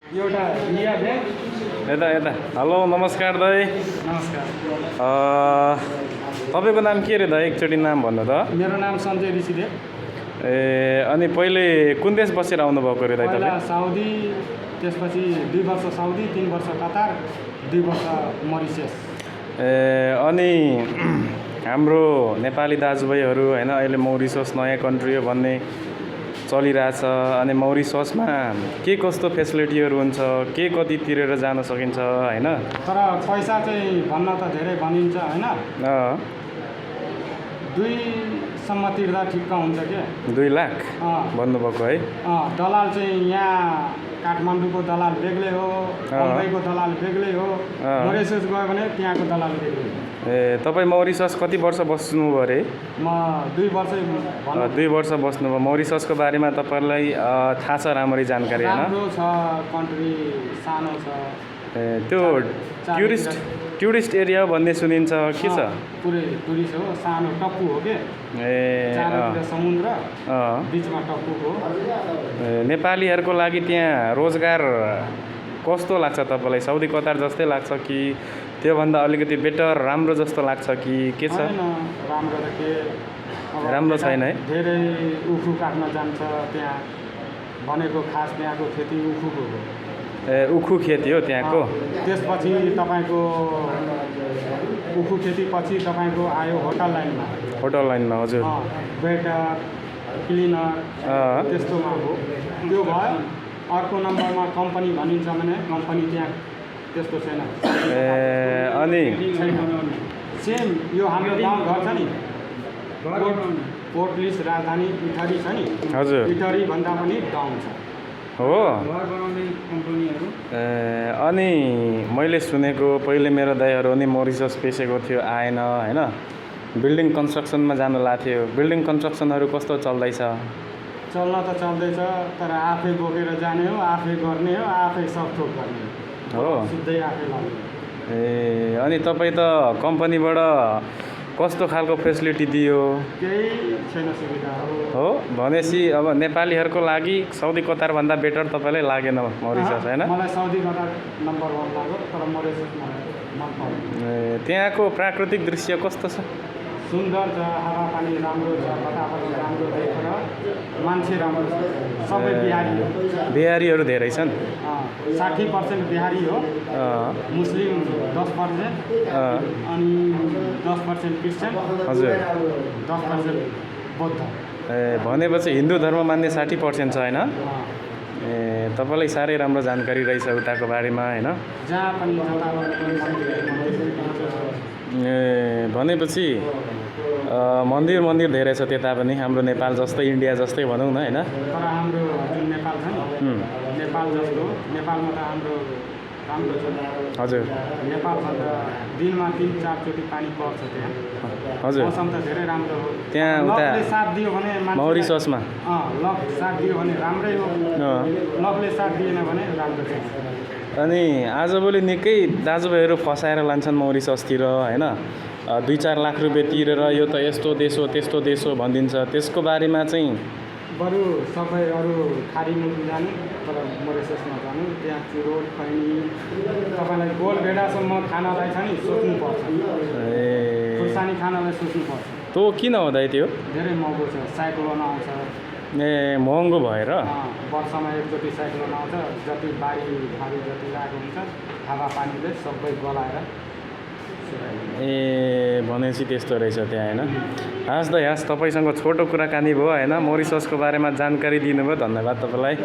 एउटा रिया ब्याग। यता यता हेलो नमस्कार दाइ। नमस्कार। तपाईँको नाम के अरे दाइ एकचोटि नाम भन्नु त। मेरो नाम सञ्जय ऋषिदेव। ए अनि पहिले कुन देश बसेर आउनुभएको अरे दाइ पहिला तपाईँ? साउदी, त्यसपछि 2 वर्ष साउदी, 3 वर्ष कतार, 2 वर्ष मरिसियस। ए अनि हाम्रो नेपाली दाजुभाइहरू होइन अहिले मौरिसस नयाँ कन्ट्री हो भन्ने चलिरहेछ। अनि मौरिससमा के कस्तो फेसिलिटीहरू हुन्छ, के कति तिरेर जान सकिन्छ होइन? तर पैसा चाहिँ भन्न त धेरै भनिन्छ होइन। 2 सम्म तिर्दा ठिक्क हुन्छ के। 2 लाख भन्नुभएको है? दलाल चाहिँ यहाँ काठमाडौँको दलाल बेग्लै हो, मुम्बईको दलाल बेग्लै हो, मरिसस गयो भने त्यहाँको दलाल बेग्लै हो। ए तपाईँ मौरिसस कति वर्ष बस्नुभयो अरे? म 2 वर्ष 2 वर्ष बस्नुभयो। मौरिससको बारेमा तपाईँलाई थाहा छ राम्ररी जानकारी होइन? राम्रो छ, कन्ट्री सानो छ। ए त्यो टुरिस्ट एरिया भन्ने सुनिन्छ, के छ? पुरै टुरिस्ट हो, सानो टप्पु हो के। चारैतिर समुद्र, बिचमा टप्पु हो। नेपालीहरूको लागि त्यहाँ रोजगार कस्तो लाग्छ तपाईँलाई? साउदी कतार जस्तै लाग्छ कि त्योभन्दा अलिकति बेटर राम्रो जस्तो लाग्छ कि के छ? राम्रो त के, राम्रो छैन है? धेरै उखु काट्न जान्छ त्यहाँ। भनेको खास त्यहाँको खेती उखुको हो। ए उखु खेती हो त्यहाँको? त्यसपछि तपाईँको उखु खेतीपछि तपाईँको आयो होटल लाइनमा। होटल लाइनमा हजुर। वेटर, क्लिनर त्यस्तोमा हो। त्यो भयो। अर्को नम्बरमा कम्पनी भनिन्छ भने कम्पनी त्यहाँ त्यस्तो छैन। ए अनि सेम यो हाम्रो गाउँ घर छ नि, पोर्ट लिस्ट राजधानी इटहरी छ नि, हजुर, इटहरी भन्दा पनि डाउन छ हो घर बनाउने कम्पनीहरू। अनि मैले सुनेको पहिले मेरो दाइहरू नि मौरिसस पेसेको थियो, आएन होइन, बिल्डिङ कन्स्ट्रक्सनमा जानु लाएको थियो। बिल्डिङ कन्स्ट्रक्सनहरू कस्तो चल्दैछ? चल्न त चल्दैछ, तर आफै बोकेर जाने हो, आफै गर्ने हो, आफै सबथोक गर्ने हो, सिधै आफै लाग्ने। ए अनि तपाईँ त कम्पनीबाट कस्तो खालको फेसिलिटी दियो? केही छैन सुविधा हो भनेपछि अब नेपालीहरूको लागि साउदी कतारभन्दा बेटर तपाईँलाई लागेन मौरिसस होइन? मलाई साउदी कतार नम्बर 1 लाग्यो, तर मरिसस मलाई मन पर्यो। त्यहाँको प्राकृतिक दृश्य कस्तो छ? सुन्दर छ, हावापानी राम्रो छ, बतावातावरण राम्रो देखेर मान्छे राम्रो छ। सबै बिहारी हो। बिहारीहरू धेरै छन्? 60% बिहारी हो, मुस्लिम 10%, अनि 10% क्रिस्चियन, हजुर, 10% बौद्ध। ए भनेपछि हिन्दू धर्म मान्ने 60% छ होइन? ए तपाईँलाई साह्रै राम्रो जानकारी रहेछ उताको बारेमा होइन? जहाँ पनि ए भनेपछि मन्दिर धेरै छ त्यता पनि, हाम्रो नेपाल जस्तै, इन्डिया जस्तै भनौँ न होइन? तर हाम्रो जुन नेपाल छ नि, नेपाल जस्तो नेपालमा त हाम्रो राम्रो छ। हजुर, नेपालभन्दा दिनमा 3-4 चोटि पानी पर्छ त्यहाँ। हजुर, मौसम त धेरै राम्रो हो। त्यहाँ उता लकले साथ दियो भने मौरिससमा लक साथ दियो भने राम्रै हो, लकले साथ दिएन भने राम्रो छैन। अनि आजभोलि निकै दाजुभाइहरू फसाएर लान्छन् मौरिससतिर होइन? 2-4 लाख रुपियाँ तिरेर यो त यस्तो देश हो त्यस्तो देश हो भनिदिन्छ। त्यसको बारेमा चाहिँ बरु सबै अरू खाडी मुलुक जानु, तर मरिससमा जानु। त्यहाँ चुरोट, खैनी, तपाईँलाई गोल भेडासम्म खानालाई छ नि सोच्नुपर्छ। खुर्सानी खानालाई सोच्नुपर्छ। त्यो किन हुँदै त्यो? धेरै महँगो छ, साइक्लोन आउँछ। ए महँगो भएर? वर्षमा एकचोटि साइक्लोन आउँछ, जति बाढी भारी जति लागेको हुन्छ हावापानीले सबै गलाएर। ए भनेपछि त्यस्तो रहेछ त्यहाँ होइन? हस् दाइ हस्, तपाईँसँग छोटो कुराकानी भयो होइन? मौरिससको बारेमा जानकारी दिनुभयो, धन्यवाद तपाईँलाई।